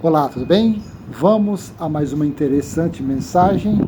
Olá, tudo bem? Vamos a mais uma interessante mensagem.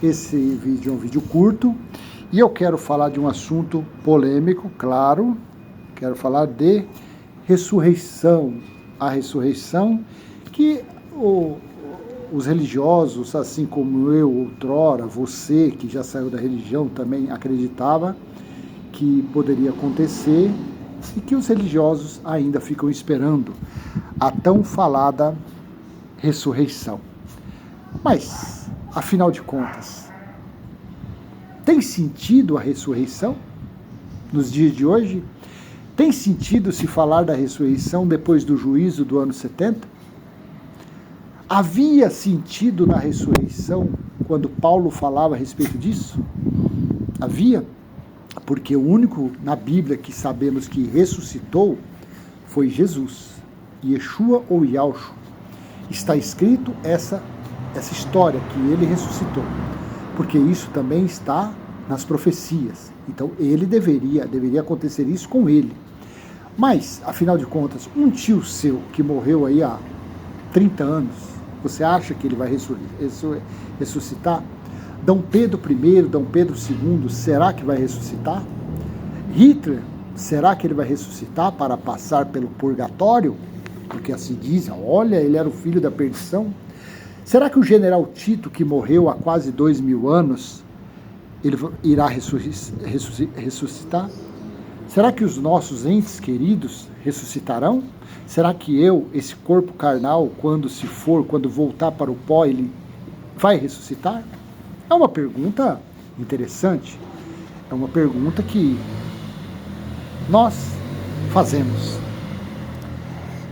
Esse vídeo é um vídeo curto e eu quero falar de um assunto polêmico, claro. Quero falar de ressurreição. A ressurreição que os religiosos, assim como eu outrora, você que já saiu da religião também acreditava que poderia acontecer e que os religiosos ainda ficam esperando a tão falada ressurreição. Mas, afinal de contas, tem sentido a ressurreição nos dias de hoje? Tem sentido se falar da ressurreição depois do juízo do ano 70? Havia sentido na ressurreição quando Paulo falava a respeito disso? Havia? Porque o único na Bíblia que sabemos que ressuscitou foi Jesus, Yeshua ou Yahshua. Está escrito essa história, que ele ressuscitou, porque isso também está nas profecias. Então ele deveria acontecer isso com ele. Mas, afinal de contas, um tio seu que morreu aí há 30 anos, você acha que ele vai ressuscitar? D. Pedro I, D. Pedro II, será que vai ressuscitar? Hitler, será que ele vai ressuscitar para passar pelo purgatório? Porque assim dizem, olha, ele era o filho da perdição. Será que o general Tito, que morreu há quase 2000 anos, ele irá ressuscitar? Será que os nossos entes queridos ressuscitarão? Será que esse corpo carnal, quando voltar para o pó, ele vai ressuscitar? É uma pergunta interessante. É uma pergunta que nós fazemos.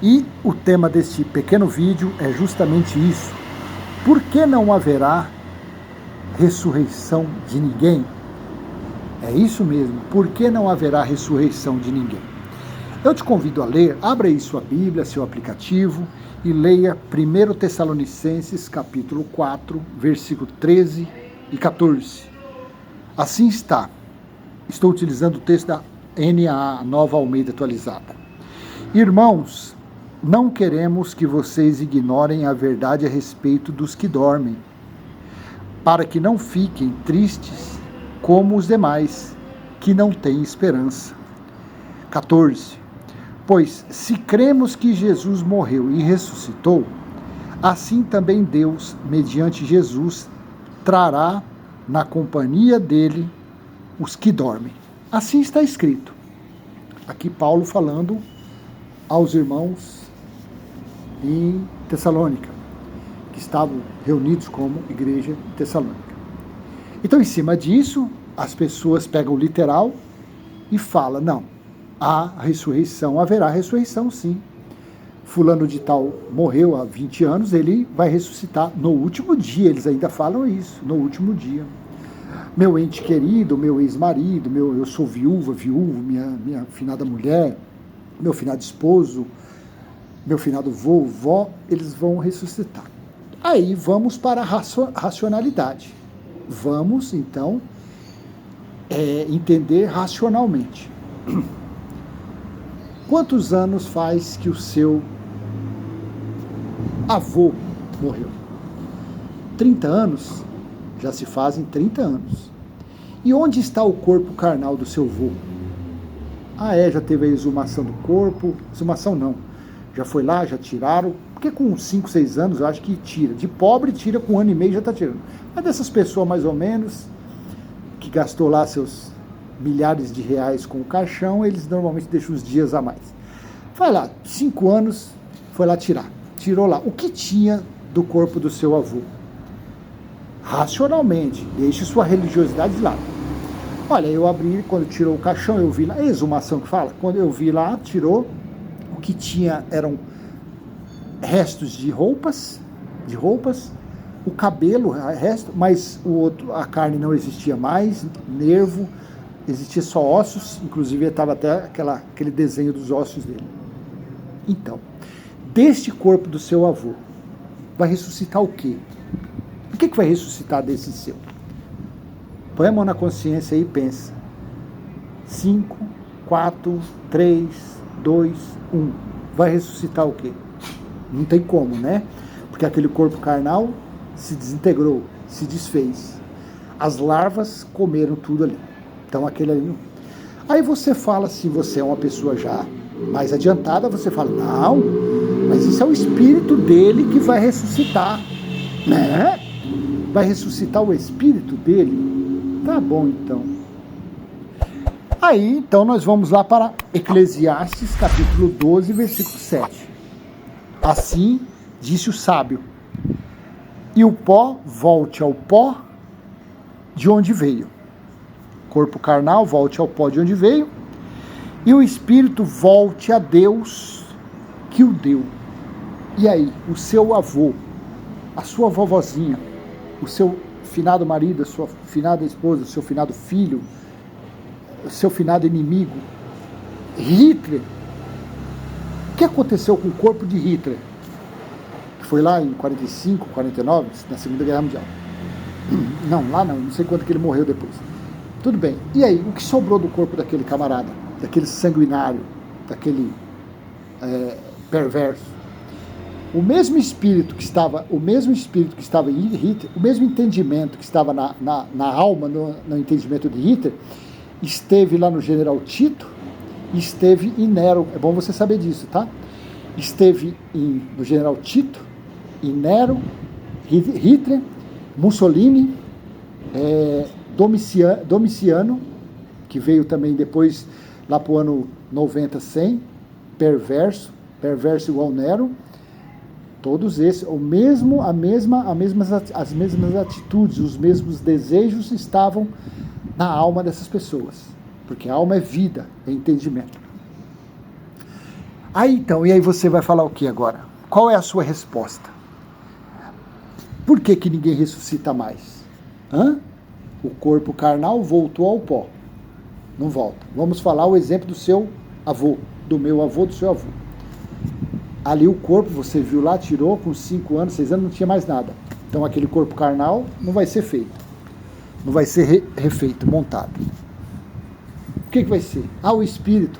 E o tema deste pequeno vídeo é justamente isso. Por que não haverá ressurreição de ninguém? É isso mesmo, por que não haverá ressurreição de ninguém? Eu te convido a ler, abra aí sua Bíblia, seu aplicativo, e leia 1 Tessalonicenses capítulo 4, versículo 13 e 14. Assim está. Estou utilizando o texto da NAA, Nova Almeida Atualizada. Irmãos, não queremos que vocês ignorem a verdade a respeito dos que dormem, para que não fiquem tristes como os demais, que não têm esperança. 14. Pois, se cremos que Jesus morreu e ressuscitou, assim também Deus, mediante Jesus, trará na companhia dele os que dormem. Assim está escrito. Aqui Paulo falando aos irmãos em Tessalônica, que estavam reunidos como igreja de Tessalônica. Então, em cima disso, as pessoas pegam o literal e falam, não, há ressurreição, haverá ressurreição sim. Fulano de tal morreu há 20 anos, ele vai ressuscitar no último dia, eles ainda falam isso, no último dia. Meu ente querido, meu ex-marido, eu sou viúva, minha finada mulher, meu finado esposo, meu finado vovó, eles vão ressuscitar. Aí vamos para a racionalidade. Vamos, então, entender racionalmente. Quantos anos faz que o seu avô morreu? 30 anos? Já se fazem 30 anos. E onde está o corpo carnal do seu avô? Já teve a exumação do corpo. Exumação não. Já foi lá, já tiraram. Porque com 5, 6 anos eu acho que tira. De pobre tira com 1 ano e meio já está tirando. Mas dessas pessoas mais ou menos, que gastou lá seus milhares de reais com o caixão, eles normalmente deixam os dias a mais. Vai lá, 5 anos, foi lá tirar. Tirou lá. O que tinha do corpo do seu avô? Racionalmente, deixe sua religiosidade de lado. Olha, eu abri, quando tirou o caixão, eu vi lá, a exumação que fala, quando eu vi lá, tirou, o que tinha eram restos de roupas, o cabelo, resto, mas a carne não existia mais, nervo, existia só ossos, inclusive estava até aquele desenho dos ossos dele. Então, deste corpo do seu avô, vai ressuscitar o quê? O que vai ressuscitar desse seu? Põe a mão na consciência aí e pensa. 5, 4, 3, 2, 1. Vai ressuscitar o quê? Não tem como, né? Porque aquele corpo carnal se desintegrou, se desfez. As larvas comeram tudo ali. Então aquele ali não. Aí você fala, se você é uma pessoa já mais adiantada, você fala, não, mas isso é o espírito dele que vai ressuscitar, né? Vai ressuscitar o espírito dele? Tá bom, então. Aí, então, nós vamos lá para Eclesiastes, capítulo 12, versículo 7. Assim disse o sábio, e o pó volte ao pó de onde veio. Corpo carnal volte ao pó de onde veio, e o espírito volte a Deus que o deu. E aí, o seu avô, a sua vovozinha, o seu finado marido, a sua finada esposa, o seu finado filho, o seu finado inimigo, Hitler. O que aconteceu com o corpo de Hitler? Que foi lá em 45, 49, na Segunda Guerra Mundial. Não, lá não sei quanto que ele morreu depois. Tudo bem. E aí, o que sobrou do corpo daquele camarada? Daquele sanguinário, daquele perverso? O mesmo espírito que estava em Hitler, o mesmo entendimento que estava na alma, no entendimento de Hitler, esteve lá no general Tito, esteve em Nero. É bom você saber disso, tá? Esteve no general Tito, em Nero, Hitler, Mussolini, Domiciano, que veio também depois, lá para o ano 90, 100, perverso igual Nero. Todos esses, as mesmas atitudes, os mesmos desejos estavam na alma dessas pessoas. Porque a alma é vida, é entendimento. Aí então, e aí você vai falar o que agora? Qual é a sua resposta? Por que ninguém ressuscita mais? O corpo carnal voltou ao pó. Não volta. Vamos falar o exemplo do seu avô, do meu avô, do seu avô. Ali o corpo, você viu lá, tirou com 5 anos, 6 anos, não tinha mais nada. Então aquele corpo carnal não vai ser feito. Não vai ser refeito, montado. O que vai ser? O espírito.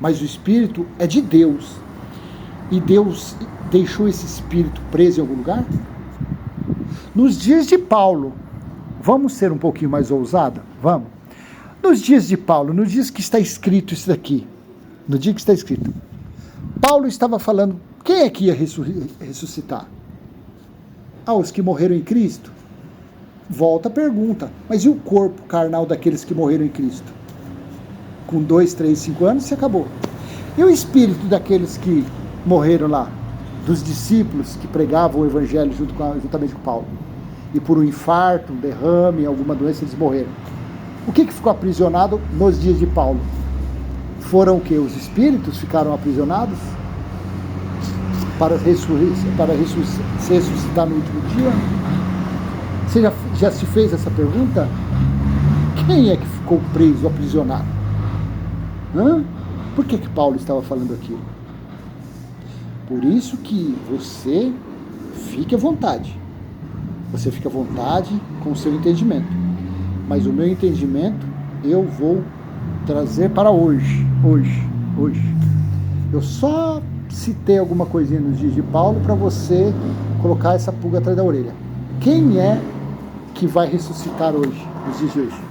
Mas o espírito é de Deus. E Deus deixou esse espírito preso em algum lugar? Nos dias de Paulo, vamos ser um pouquinho mais ousada? Vamos. Nos dias de Paulo, nos dias que está escrito isso daqui, no dia que está escrito, Paulo estava falando, quem é que ia ressuscitar? Os que morreram em Cristo? Volta a pergunta, mas e o corpo carnal daqueles que morreram em Cristo? Com 2, 3, 5 anos, se acabou. E o espírito daqueles que morreram lá? Dos discípulos que pregavam o evangelho juntamente com Paulo? E por um infarto, um derrame, alguma doença, eles morreram. O que ficou aprisionado nos dias de Paulo? Foram o quê? Os espíritos ficaram aprisionados para se ressuscitar no último dia? Você já se fez essa pergunta? Quem é que ficou preso, aprisionado? Por que Paulo estava falando aquilo? Por isso que você fique à vontade. Você fica à vontade com o seu entendimento. Mas o meu entendimento eu vou trazer para hoje. Eu só citei alguma coisinha nos dias de Paulo para você colocar essa pulga atrás da orelha. Quem é que vai ressuscitar hoje, nos dias de hoje?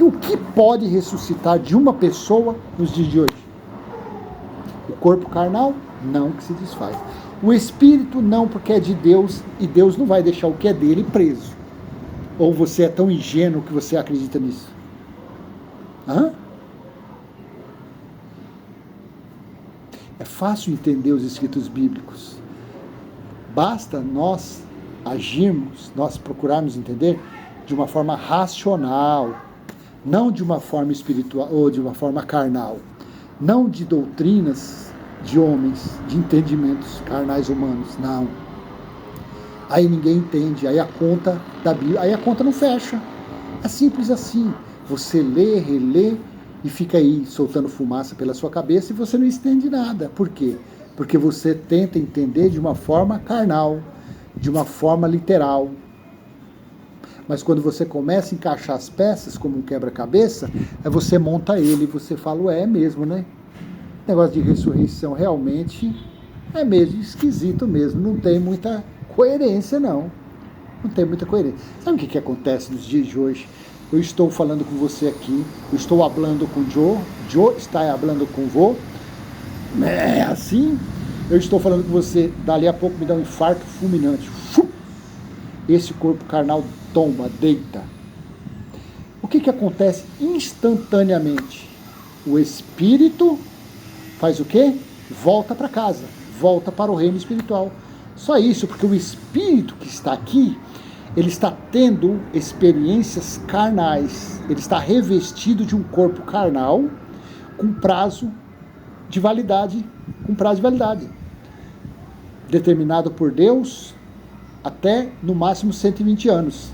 O que pode ressuscitar de uma pessoa nos dias de hoje? O corpo carnal? Não, que se desfaz. O espírito não, porque é de Deus, e Deus não vai deixar o que é dele preso. Ou você é tão ingênuo que você acredita nisso? É fácil entender os escritos bíblicos. Basta nós agirmos, nós procurarmos entender de uma forma racional, não de uma forma espiritual ou de uma forma carnal, não de doutrinas de homens, de entendimentos carnais humanos, não. Aí ninguém entende, aí a conta da Bíblia, aí a conta não fecha. É simples assim. Você lê, relê e fica aí soltando fumaça pela sua cabeça e você não entende nada. Por quê? Porque você tenta entender de uma forma carnal, de uma forma literal. Mas quando você começa a encaixar as peças como um quebra-cabeça, aí você monta ele e você fala, é mesmo, né? O negócio de ressurreição realmente É meio esquisito mesmo, não tem muita coerência, não. Não tem muita coerência. Sabe o que acontece nos dias de hoje? Eu estou falando com você aqui, eu estou falando com Joe, Joe está falando com vô, é assim, eu estou falando com você, dali a pouco me dá um infarto fulminante. Esse corpo carnal tomba, deita. O que acontece instantaneamente? O espírito faz o quê? Volta para casa, volta para o reino espiritual. Só isso, porque o espírito que está aqui, ele está tendo experiências carnais, ele está revestido de um corpo carnal com prazo de validade, determinado por Deus até no máximo 120 anos.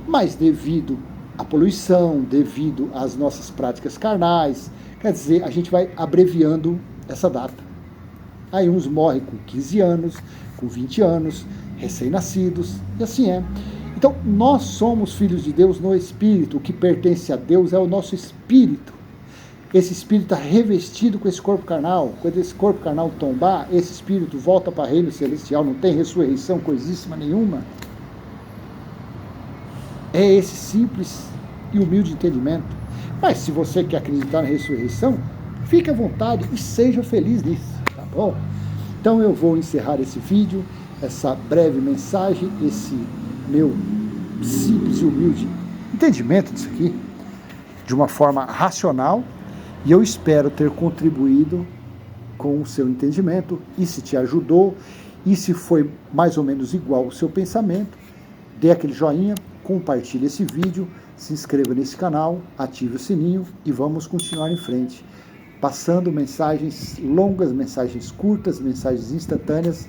Mas devido à poluição, devido às nossas práticas carnais, quer dizer, a gente vai abreviando essa data. Aí uns morrem com 15 anos, com 20 anos, recém-nascidos, e assim é. Então, nós somos filhos de Deus no Espírito, o que pertence a Deus é o nosso Espírito. Esse Espírito está revestido com esse corpo carnal. Quando esse corpo carnal tombar, esse Espírito volta para o reino celestial, não tem ressurreição coisíssima nenhuma. É esse simples e humilde entendimento. Mas se você quer acreditar na ressurreição, fique à vontade e seja feliz nisso, tá bom? Então eu vou encerrar esse vídeo, essa breve mensagem, esse meu simples e humilde entendimento disso aqui, de uma forma racional, e eu espero ter contribuído com o seu entendimento, e se te ajudou, e se foi mais ou menos igual ao seu pensamento, dê aquele joinha, compartilhe esse vídeo, se inscreva nesse canal, ative o sininho e vamos continuar em frente, passando mensagens longas, mensagens curtas, mensagens instantâneas,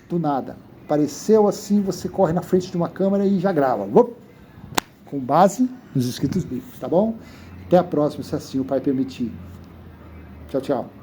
do nada. Apareceu assim, você corre na frente de uma câmera e já grava, com base nos escritos bíblicos, tá bom? Até a próxima, se assim o Pai permitir. Tchau, tchau.